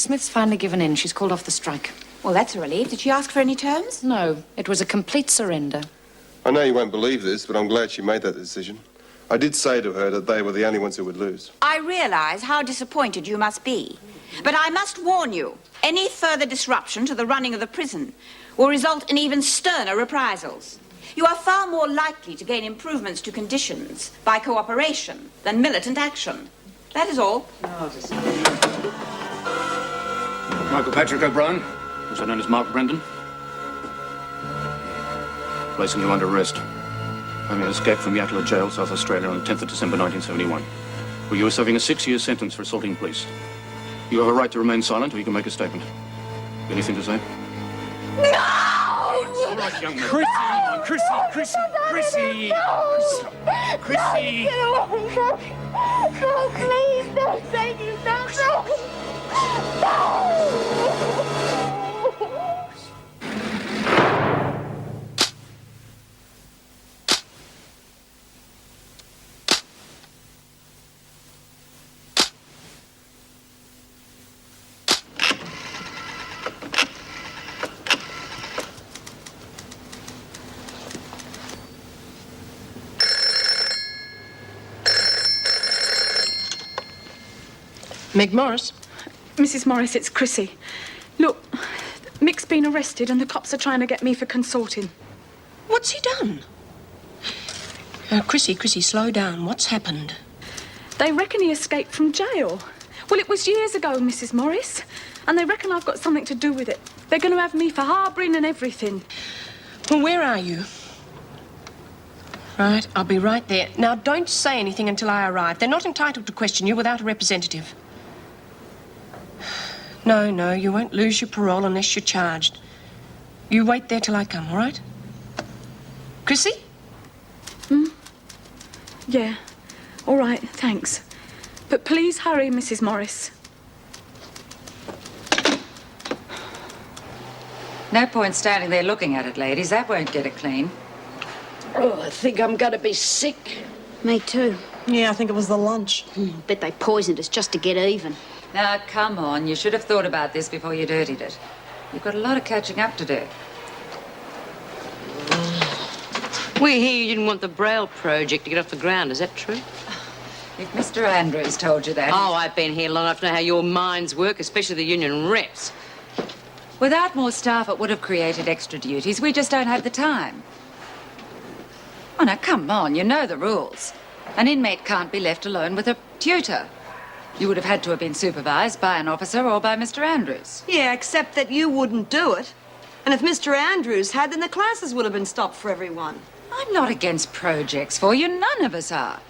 Smith's finally given in. She's called off the strike. Well, that's a relief. Did she ask for any terms? No, it was a complete surrender. I know you won't believe this, but I'm glad she made that decision. I did say to her that they were the only ones who would lose. I realize how disappointed you must be. But I must warn you, any further disruption to the running of the prison will result in even sterner reprisals. You are far more likely to gain improvements to conditions by cooperation than militant action. That is all. Michael Patrick O'Brien, also known as Mark Brendan. Placing you under arrest. Having escaped from Yatala Jail, South Australia, on the 10th of December 1971, where you were serving a 6-year sentence for assaulting police. You have a right to remain silent, or you can make a statement. Anything to say? No! All right, young man. Chrissy! No, please, don't say you don't. No! Meg Morris? Mrs. Morris, it's Chrissy. Look, Mick's been arrested and the cops are trying to get me for consorting. What's he done? Chrissy, slow down. What's happened? They reckon he escaped from jail. Well, it was years ago, Mrs. Morris, and they reckon I've got something to do with it. They're going to have me for harbouring and everything. Well, where are you? Right, I'll be right there. Now, don't say anything until I arrive. They're not entitled to question you without a representative. No, you won't lose your parole unless you're charged. You wait there till I come, all right? Chrissy? Yeah. All right, thanks. But please hurry, Mrs. Morris. No point standing there looking at it, ladies. That won't get it clean. Oh, I think I'm going to be sick. Me too. Yeah, I think it was the lunch. Bet they poisoned us just to get even. Now, come on. You should have thought about this before you dirtied it. You've got a lot of catching up to do. We hear you didn't want the Braille project to get off the ground. Is that true? If Mr. Andrews told you that... Oh, I've been here long enough to know how your minds work, especially the union reps. Without more staff, it would have created extra duties. We just don't have the time. Oh, now, come on. You know the rules. An inmate can't be left alone with a tutor. You would have had to have been supervised by an officer or by Mr. Andrews. Yeah, except that you wouldn't do it. And if Mr. Andrews had, then the classes would have been stopped for everyone. I'm not against projects for you. None of us are.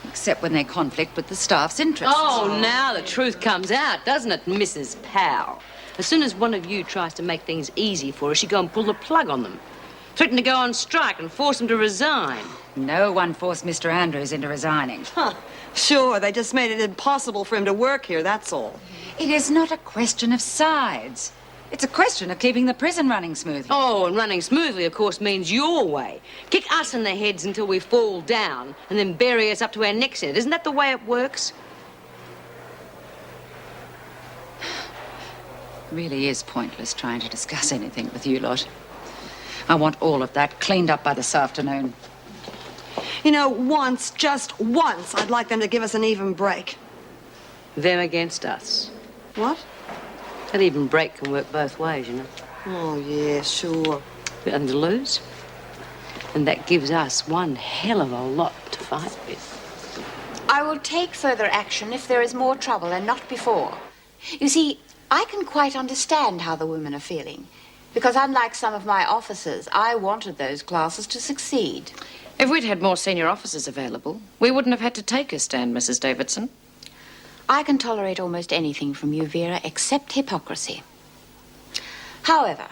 Except when they conflict with the staff's interests. Oh, now the truth comes out, doesn't it, Mrs. Powell? As soon as one of you tries to make things easy for us, you go and pull the plug on them. Threaten to go on strike and force them to resign. No one forced Mr. Andrews into resigning. Huh. Sure, they just made it impossible for him to work here, that's all. It is not a question of sides. It's a question of keeping the prison running smoothly. Oh, and running smoothly, of course, means your way. Kick us in the heads until we fall down and then bury us up to our necks in it. Isn't that the way it works? It really is pointless trying to discuss anything with you lot. I want all of that cleaned up by this afternoon. You know, once, just once, I'd like them to give us an even break. Them against us. What? That even break can work both ways, you know. Oh, yeah, sure. We're going to lose. And that gives us one hell of a lot to fight with. I will take further action if there is more trouble and not before. You see, I can quite understand how the women are feeling. Because unlike some of my officers, I wanted those classes to succeed. If we'd had more senior officers available, we wouldn't have had to take a stand, Mrs. Davidson. I can tolerate almost anything from you, Vera, except hypocrisy. However,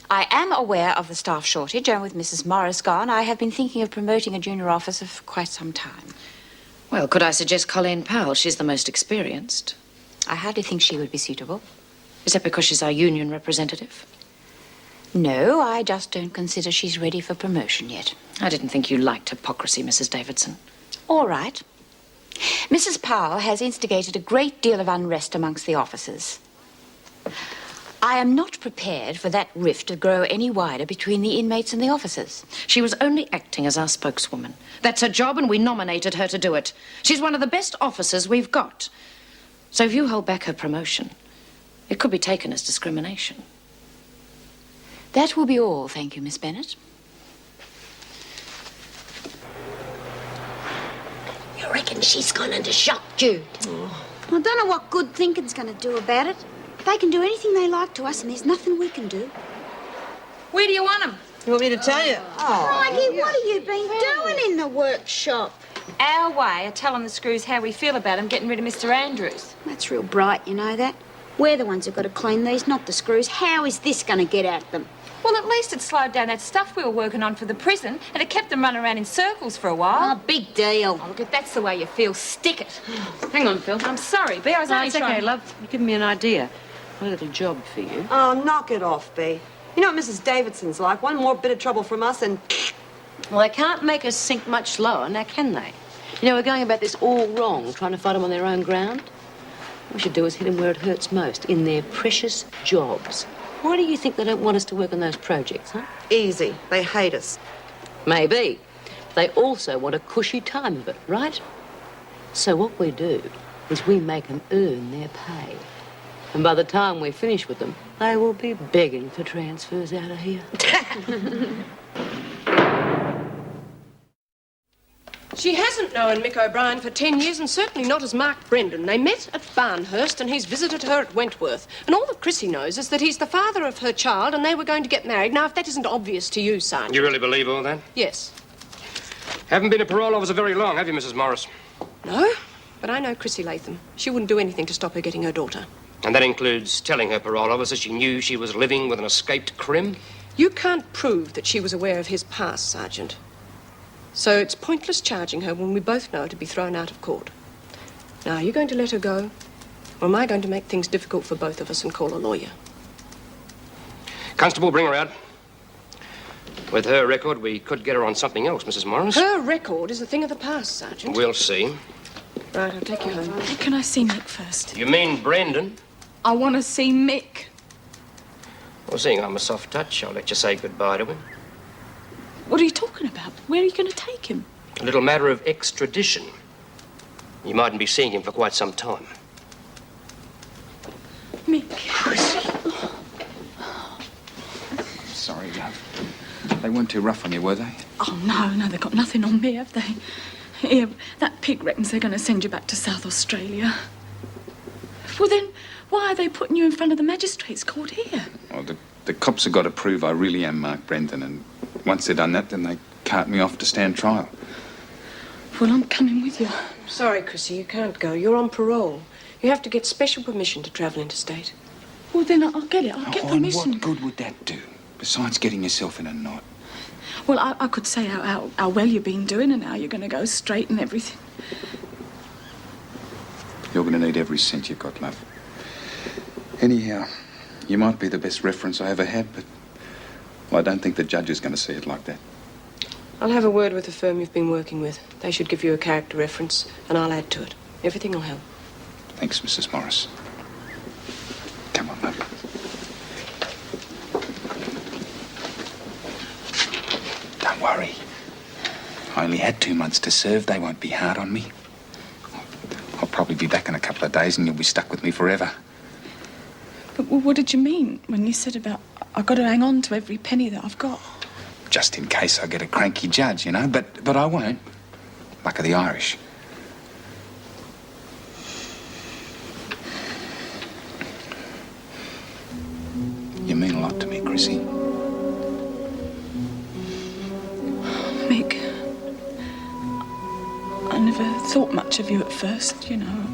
I am aware of the staff shortage, and with Mrs. Morris gone, I have been thinking of promoting a junior officer for quite some time. Well, could I suggest Colleen Powell? She's the most experienced. I hardly think she would be suitable. Is that because she's our union representative? No, I just don't consider she's ready for promotion yet. I didn't think you liked hypocrisy, Mrs. Davidson. All right. Mrs. Powell has instigated a great deal of unrest amongst the officers. I am not prepared for that rift to grow any wider between the inmates and the officers. She was only acting as our spokeswoman. That's her job, and we nominated her to do it. She's one of the best officers we've got. So if you hold back her promotion, it could be taken as discrimination. That will be all, thank you, Miss Bennett. You reckon she's gone into shock, Jude? I don't know what good thinking's going to do about it. They can do anything they like to us, and there's nothing we can do. Where do you want them? You want me to tell you? Crikey, what have you been doing in the workshop? Our way of telling the screws how we feel about them getting rid of Mr. Andrews. That's real bright, you know that? We're the ones who've got to clean these, not the screws. How is this going to get at them? Well, at least it slowed down that stuff we were working on for the prison, and it kept them running around in circles for a while. Oh, big deal. Oh, look, if that's the way you feel, stick it. Hang on, Phil. I'm sorry, Bea, I was No, only it's okay, trying... love. You've given me an idea. A little job for you. Oh, knock it off, Bea. You know what Mrs. Davidson's like? One more bit of trouble from us and... Well, they can't make us sink much lower, now can they? You know, we're going about this all wrong, trying to fight them on their own ground. What we should do is hit them where it hurts most, in their precious jobs. Why do you think they don't want us to work on those projects, huh? Easy. They hate us. Maybe. They also want a cushy time of it, right? So what we do is we make them earn their pay. And by the time we finish with them, they will be begging for transfers out of here. She hasn't known Mick O'Brien for 10 years, and certainly not as Mark Brendan. They met at Barnhurst, and he's visited her at Wentworth. And all that Chrissy knows is that he's the father of her child, and they were going to get married. Now, if that isn't obvious to you, Sergeant... You really believe all that? Yes. Haven't been a parole officer very long, have you, Mrs. Morris? No, but I know Chrissy Latham. She wouldn't do anything to stop her getting her daughter. And that includes telling her parole officer she knew she was living with an escaped crim? You can't prove that she was aware of his past, Sergeant. So it's pointless charging her when we both know to be thrown out of court. Now, are you going to let her go? Or am I going to make things difficult for both of us and call a lawyer? Constable, bring her out. With her record, we could get her on something else, Mrs. Morris. Her record is a thing of the past, Sergeant. We'll see. Right, I'll take you home. Can I see Mick first? You mean Brendan? I want to see Mick. Well, seeing I'm a soft touch, I'll let you say goodbye to him. What are you talking about? Where are you going to take him? A little matter of extradition. You mightn't be seeing him for quite some time. Mick. Sorry, love. They weren't too rough on you, were they? Oh, no, they've got nothing on me, have they? Here, that pig reckons they're going to send you back to South Australia. Well, then, why are they putting you in front of the magistrates' court here? Well, the cops have got to prove I really am Mark Brendan, and once they've done that, then they cart me off to stand trial. Well, I'm coming with you. Sorry, Chrissy, you can't go. You're on parole. You have to get special permission to travel interstate. Well, then I'll get it. I'll get permission. And what good would that do, besides getting yourself in a knot? Well, I could say how well you've been doing and how you're going to go straight and everything. You're going to need every cent you've got, love. Anyhow, you might be the best reference I ever had, but well, I don't think the judge is going to see it like that. I'll have a word with the firm you've been working with. They should give you a character reference, and I'll add to it. Everything will help. Thanks, Mrs. Morris. Come on, love. Don't worry. I only had 2 months to serve. They won't be hard on me. I'll probably be back in a couple of days and you'll be stuck with me forever. But what did you mean when you said about I've got to hang on to every penny that I've got? Just in case I get a cranky judge, you know. But I won't. Luck of the Irish. You mean a lot to me, Chrissy. Mick, I never thought much of you at first, you know.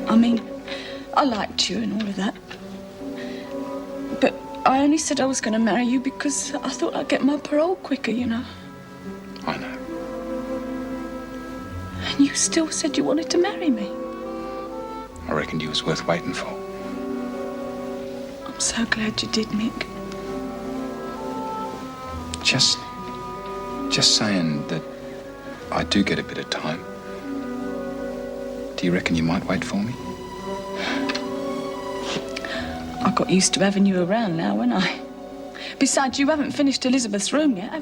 I mean, I liked you and all of that. But I only said I was going to marry you because I thought I'd get my parole quicker, you know. I know. And you still said you wanted to marry me. I reckoned you was worth waiting for. I'm so glad you did, Mick. Just saying that I do get a bit of time. Do you reckon you might wait for me? I got used to having you around now, haven't I? Besides, you haven't finished Elizabeth's room yet, have you?